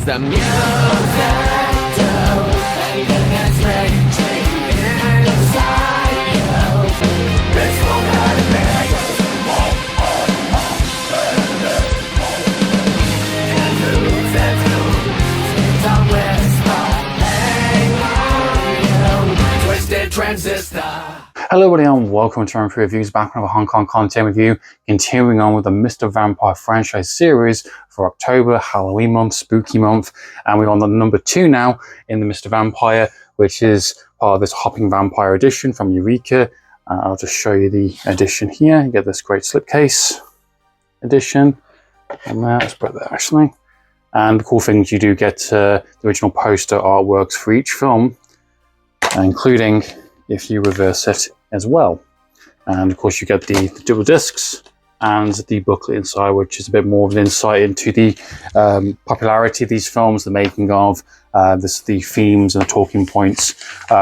does the music do? Anything that's raging inside you. This won't hurt me. And moves and moves, seems to whisper, hang on you. Twisted transistor. Hello everybody and welcome to Amphlett Reviews, back with another Hong Kong content review, continuing on with the Mr. Vampire franchise series for October, Halloween month, spooky month, and we're on the number 2 now in the Mr. Vampire, which is part of this Hopping Vampire edition from Eureka. I'll just show you the edition here. You get this great slipcase edition, and let's put it there actually. And the cool thing is you do get the original poster artworks for each film, including if you reverse it as well. And of course you get the double discs and the booklet inside, which is a bit more of an insight into the popularity of these films, the making of, the themes and the talking points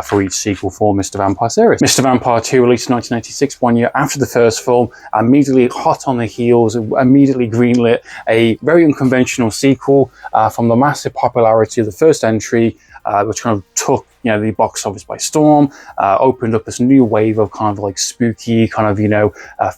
for each sequel for Mr. Vampire series. Mr. Vampire 2 released in 1996, 1 year after the first film, immediately hot on the heels, immediately greenlit a very unconventional sequel from the massive popularity of the first entry, which kind of took the box office by storm, opened up this new wave of kind of like spooky, kind of,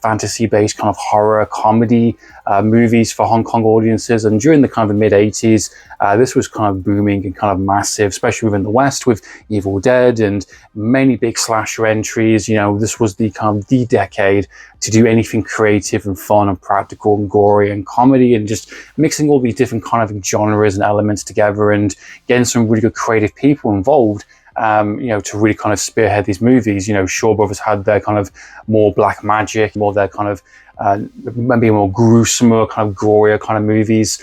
fantasy-based kind of horror comedy movies for Hong Kong audiences. And during the kind of the mid-80s, this was kind of booming and kind of massive, especially within the West with Evil Dead and many big slasher entries. This was the kind of the decade to do anything creative and fun and practical and gory and comedy, and just mixing all these different kind of genres and elements together and getting some really good creative people involved. To really kind of spearhead these movies. Shaw Brothers had their kind of more black magic, more their kind of maybe more gruesomer, kind of gorier kind of movies.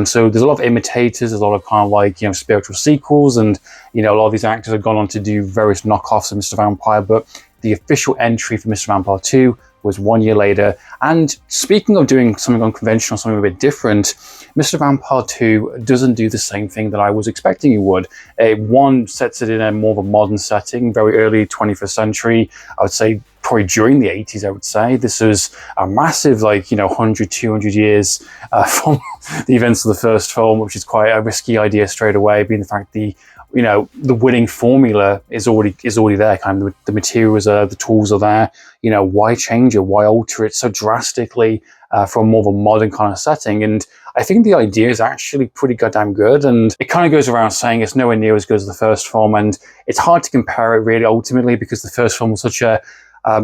So there's a lot of imitators, there's a lot of kind of like, spiritual sequels, and, a lot of these actors have gone on to do various knockoffs of Mr. Vampire, but the official entry for Mr. Vampire 2 was 1 year later. And speaking of doing something unconventional, something a bit different, Mr. Vampire 2 doesn't do the same thing that I was expecting it would. One sets it in a more of a modern setting, very early 21st century, I would say probably during the 80s, I would say. This was a massive, 100, 200 years from the events of the first film, which is quite a risky idea straight away, being the fact the winning formula is already there. Kind of the materials are, the tools are there. Why change it? Why alter it so drastically from more of a modern kind of setting? And I think the idea is actually pretty goddamn good. And it kind of goes around saying it's nowhere near as good as the first film. And it's hard to compare it really ultimately, because the first film was such a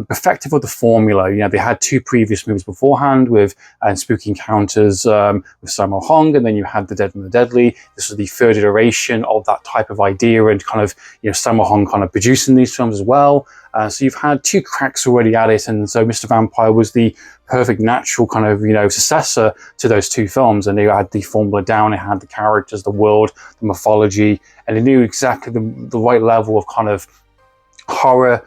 effective of the formula. They had 2 previous movies beforehand with Spooky Encounters with Sammo Hung, and then you had The Dead and the Deadly. This was the 3rd iteration of that type of idea, and kind of Sammo Hung kind of producing these films as well. So you've had 2 cracks already at it, and so Mr. Vampire was the perfect natural kind of successor to those 2 films. And they had the formula down, it had the characters, the world, the mythology, and it knew exactly the right level of kind of horror,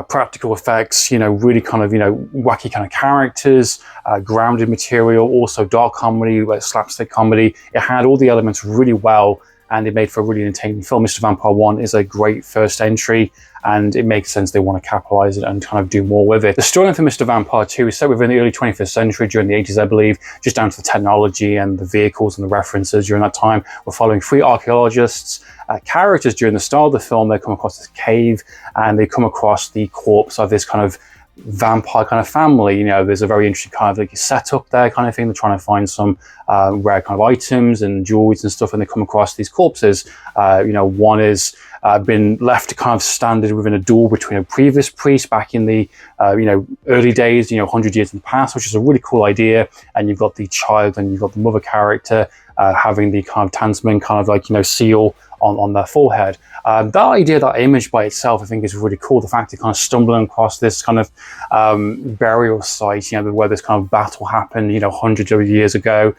practical effects, really kind of, wacky kind of characters, grounded material, also dark comedy, like slapstick comedy. It had all the elements really well, and it made for a really entertaining film. Mr. Vampire 1 is a great first entry, and it makes sense they want to capitalize it and kind of do more with it. The storyline for Mr. Vampire 2 is set within the early 21st century, during the 80s, I believe, just down to the technology and the vehicles and the references during that time. We're following 3 archaeologists, characters during the start of the film. They come across this cave, and they come across the corpse of this kind of vampire kind of family. There's a very interesting kind of like setup there kind of thing. They're trying to find some rare kind of items and jewels and stuff, and they come across these corpses. One is been left kind of standing within a door between a previous priest back in the early days, 100 years in the past, which is a really cool idea. And you've got the child and you've got the mother character having the kind of talisman kind of like seal on their forehead. That idea, that image by itself, I think is really cool. The fact that kind of stumbling across this kind of burial site, where this kind of battle happened, hundreds of years ago,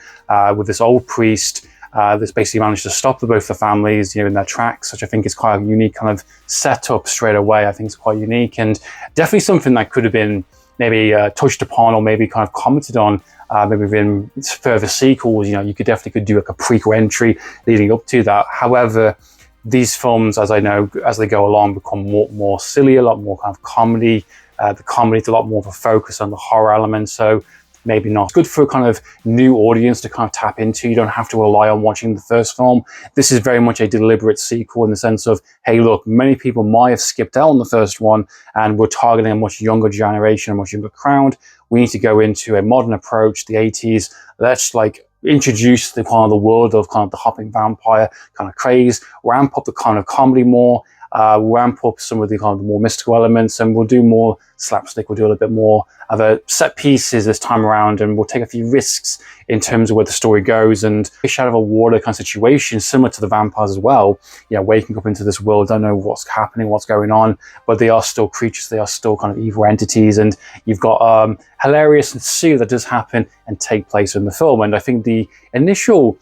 with this old priest that's basically managed to stop both the families, in their tracks, which I think is quite a unique kind of setup straight away. I think it's quite unique, and definitely something that could have been maybe touched upon or maybe kind of commented on maybe within further sequels. You could do like a prequel entry leading up to that. However, these films, as I know, as they go along, become more silly, a lot more kind of comedy. The comedy's a lot more of a focus on the horror element. So maybe not. It's good for a kind of new audience to kind of tap into. You don't have to rely on watching the first film. This is very much a deliberate sequel in the sense of, hey, look, many people might have skipped out on the first one, and we're targeting a much younger generation, a much younger crowd. We need to go into a modern approach, the 80s. Let's like introduce the kind of the world of kind of the hopping vampire kind of craze, ramp up the kind of comedy more, ramp up some of the kind of more mystical elements, and we'll do more slapstick. We'll do a little bit more of a set pieces this time around, and we'll take a few risks in terms of where the story goes, and fish out of a water kind of situation, similar to the vampires as well. You know, waking up into this world, don't know what's happening, what's going on, but they are still creatures, they are still kind of evil entities, and you've got hilarious ensues that does happen and take place in the film. And I think the initial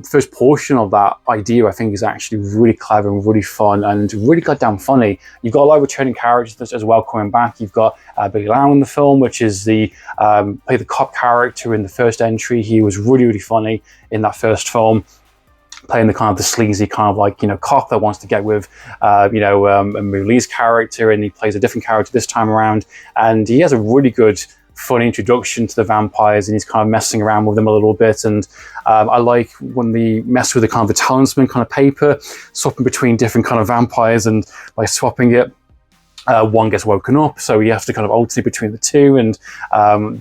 first portion of that idea, I think, is actually really clever and really fun and really goddamn funny. You've got a lot of returning characters as well coming back. You've got Billy Lau in the film, which is the play the cop character in the first entry. He was really, really funny in that first film, playing the kind of the sleazy kind of like, you know, cop that wants to get with, Lee's character, and he plays a different character this time around. And he has a really good, funny introduction to the vampires, and he's kind of messing around with them a little bit. And I like when they mess with the kind of the talisman kind of paper, swapping between different kind of vampires, and by swapping it, one gets woken up, so you have to kind of alternate between the two. And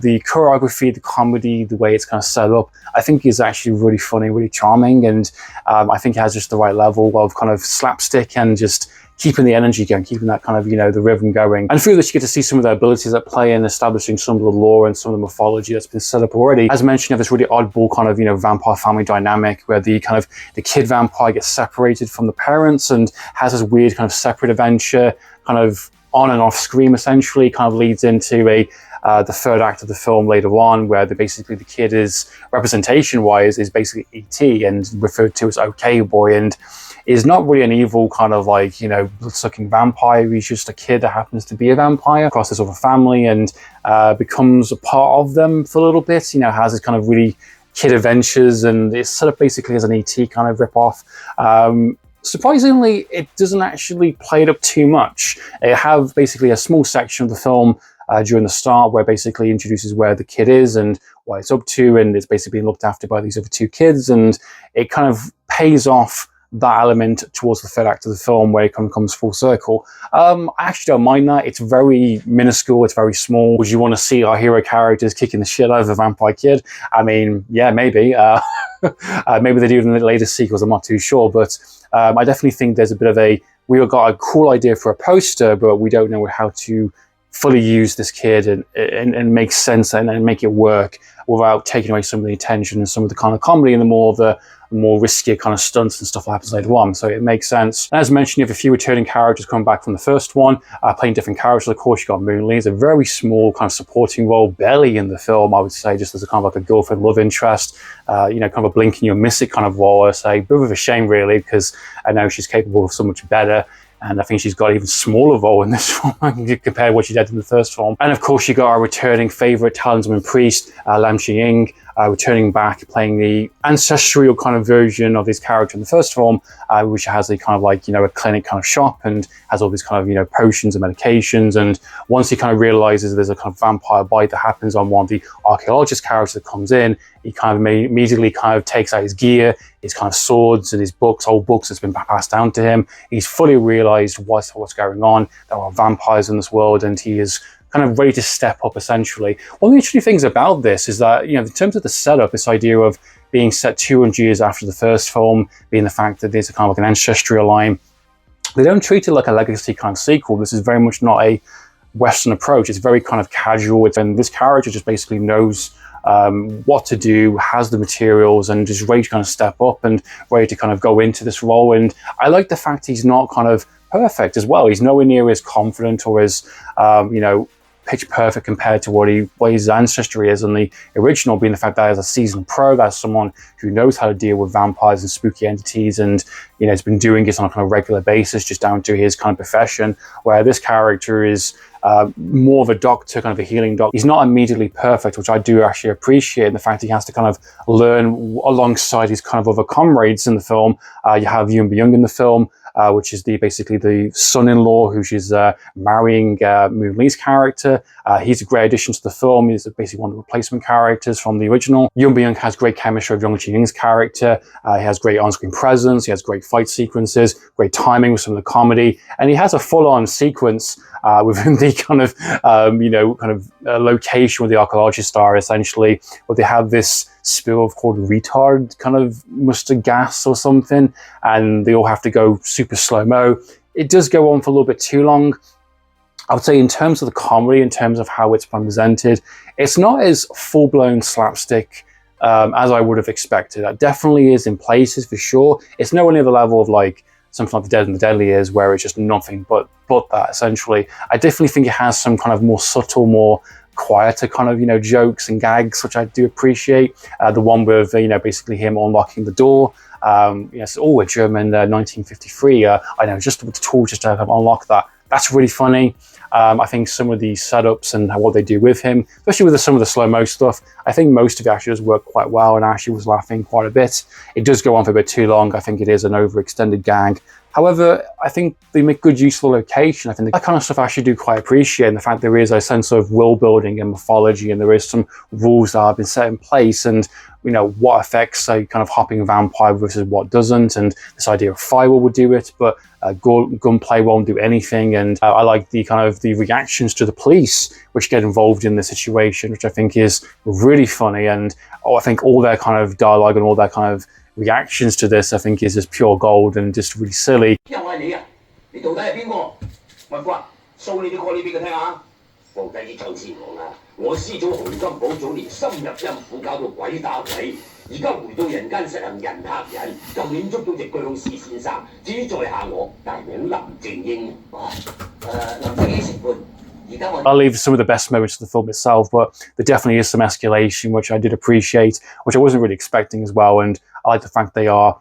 the choreography, the comedy, the way it's kind of set up, I think is actually really funny, really charming, and I think it has just the right level of kind of slapstick and just keeping the energy going, keeping that kind of, you know, the rhythm going. And through this, you get to see some of their abilities at play in establishing some of the lore and some of the mythology that's been set up already. As mentioned, you have this really oddball kind of, you know, vampire family dynamic where the kind of the kid vampire gets separated from the parents and has this weird kind of separate adventure, kind of on and off screen, essentially, kind of leads into the third act of the film later on, where basically the kid is, representation-wise, is basically E.T. and referred to as OK Boy, and is not really an evil kind of like, you know, blood-sucking vampire. He's just a kid that happens to be a vampire across this other family, and becomes a part of them for a little bit, you know, has this kind of really kid adventures, and it's set up basically as an E.T. kind of rip-off. Surprisingly, it doesn't actually play it up too much. It have basically a small section of the film during the start where basically introduces where the kid is and what it's up to, and it's basically being looked after by these other two kids, and it kind of pays off that element towards the third act of the film where it kind of comes full circle. I actually don't mind that. It's very minuscule, it's very small. Would you want to see our hero characters kicking the shit out of a vampire kid? I mean, yeah, maybe. Maybe they do it in the later sequels, I'm not too sure, but I definitely think there's a bit of we've got a cool idea for a poster, but we don't know how to fully use this kid and make sense and make it work without taking away some of the attention and some of the kind of comedy and the more risky kind of stunts and stuff that happens later on. So it makes sense. And as mentioned, you have a few returning characters coming back from the first one, playing different characters. Of course, you got Moon Lee. It's a very small kind of supporting role, barely in the film, I would say, just as a kind of like a girlfriend love interest, you know, kind of a blink and you'll miss it kind of role. I say, a bit of a shame really, because I know she's capable of so much better. And I think she's got an even smaller role in this film compared to what she did in the first film. And of course, you got our returning favorite talisman priest, Lam Chi-ying, returning back, playing the ancestral kind of version of his character in the first film, which has a kind of like, you know, a clinic kind of shop and has all these kind of, you know, potions and medications. And once he kind of realizes there's a kind of vampire bite that happens on one of the archaeologist characters that comes in, he kind of immediately kind of takes out his gear, his kind of swords and his books, old books that's been passed down to him. He's fully realized what's going on. There are vampires in this world, and he is kind of ready to step up, essentially. One of the interesting things about this is that, you know, in terms of the setup, this idea of being set 200 years after the first film, being the fact that there's a kind of like an ancestral line, they don't treat it like a legacy kind of sequel. This is very much not a Western approach. It's very kind of casual, and this character just basically knows what to do, has the materials, and just ready to kind of step up and ready to kind of go into this role. And I like the fact he's not kind of perfect as well. He's nowhere near as confident or as, you know, pitch perfect compared to what his ancestry is in the original, being the fact that as a seasoned pro, that's someone who knows how to deal with vampires and spooky entities, and, you know, has been doing it on a kind of regular basis just down to his kind of profession, where this character is more of a doctor, kind of a healing doctor. He's not immediately perfect, which I do actually appreciate, and the fact he has to kind of learn alongside his kind of other comrades in the film. You have Yoon Byung in the film, which is basically the son-in-law who she's marrying Moon Lee's character. He's a great addition to the film. He's basically one of the replacement characters from the original. Young Byung has great chemistry with Jung Ji-young's character. He has great on-screen presence. He has great fight sequences, great timing with some of the comedy, and he has a full-on sequence within the kind of location where the archaeologists are, essentially, where they have this spill of called retard kind of mustard gas or something, and they all have to go super slow-mo. It does go on for a little bit too long. I would say in terms of the comedy, in terms of how it's presented, it's not as full-blown slapstick as I would have expected. That definitely is in places for sure. It's nowhere near the level of like something like The Dead and the Deadly is, where it's just nothing but that, essentially. I definitely think it has some kind of more subtle, more quieter kind of, jokes and gags, which I do appreciate. The one with, basically him unlocking the door. Yes, oh, a German 1953. I know, just with the tool, just to unlock that. That's really funny. I think some of the setups and what they do with him, especially with some of the slow-mo stuff, I think most of it actually does work quite well, and I actually was laughing quite a bit. It does go on for a bit too long. I think it is an overextended gag. However, I think they make good use of the location. I think that kind of stuff I actually do quite appreciate, and the fact there is a sense of world building and mythology, and there is some rules that have been set in place, and what affects a kind of hopping vampire versus what doesn't, and this idea of fire would do it, but gunplay won't do anything. And I like the kind of the reactions to the police which get involved in the situation, which I think is really funny. And I think all their kind of dialogue and all their kind of reactions to this, I think, is just pure gold and just really silly. 皇帝啲就先講啦，我施咗洪金寶早年深入陰府，搞到鬼打鬼，而家回到人間實行人嚇人，舊年捉到隻僵屍先生，至於在下我大名林正英，林正英成官。I'll leave some of the best moments of the film itself, but there definitely is some escalation, which I did appreciate, which I wasn't really expecting as well. And I like the fact they are,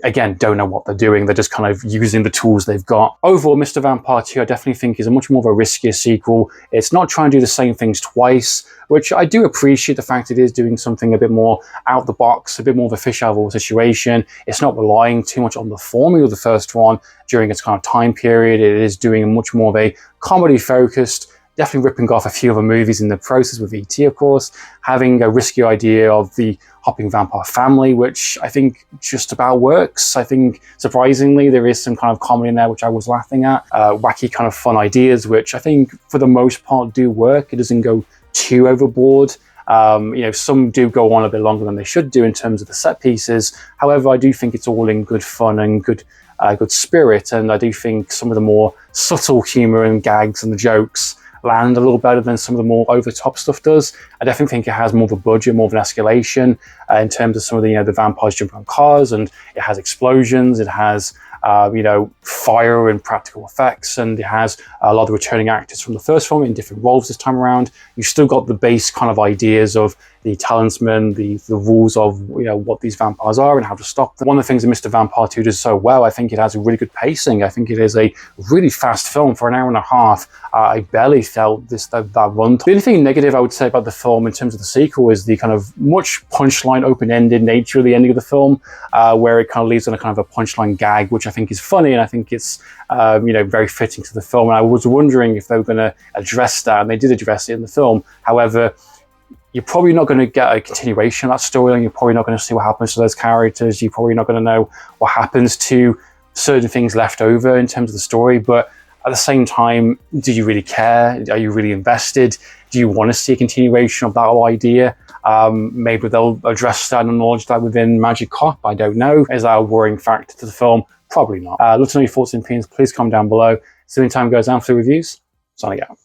again, don't know what they're doing. They're just kind of using the tools they've got. Overall, Mr. Vampire 2, I definitely think is a much more of a riskier sequel. It's not trying to do the same things twice, which I do appreciate the fact it is doing something a bit more out the box, a bit more of a fish out of water situation. It's not relying too much on the formula of the first one during its kind of time period. It is doing much more of a comedy focused, definitely ripping off a few other movies in the process, with E.T. of course, having a risky idea of the hopping vampire family, which I think just about works. I think, surprisingly, there is some kind of comedy in there which I was laughing at. Wacky kind of fun ideas, which I think for the most part do work. It doesn't go too overboard. Some do go on a bit longer than they should do in terms of the set pieces. However, I do think it's all in good fun and good spirit, and I do think some of the more subtle humor and gags and the jokes land a little better than some of the more over-the-top stuff does. I definitely think it has more of a budget, more of an escalation in terms of some of the vampires jumping on cars, and it has explosions, it has fire and practical effects, and it has a lot of returning actors from the first film in different roles this time around. You've still got the base kind of ideas of the talisman, the rules of what these vampires are and how to stop them. One of the things that Mr. Vampire 2 does so well, I think it has a really good pacing. I think it is a really fast film for an hour and a half. I barely felt that run. The only thing negative I would say about the film in terms of the sequel is the kind of much punchline, open-ended nature of the ending of the film, where it kind of leaves on a kind of a punchline gag, which I think is funny, and I think it's very fitting to the film. And I was wondering if they were going to address that, and they did address it in the film. However, you're probably not going to get a continuation of that storyline. You're probably not going to see what happens to those characters. You're probably not going to know what happens to certain things left over in terms of the story. But at the same time, do you really care? Are you really invested? Do you want to see a continuation of that whole idea? Maybe they'll address that and acknowledge that within Magic Cop. I don't know. Is that a worrying factor to the film? Probably not. Let us know your thoughts and opinions. Please comment down below. So in time goes, Amphlett Reviews, signing out.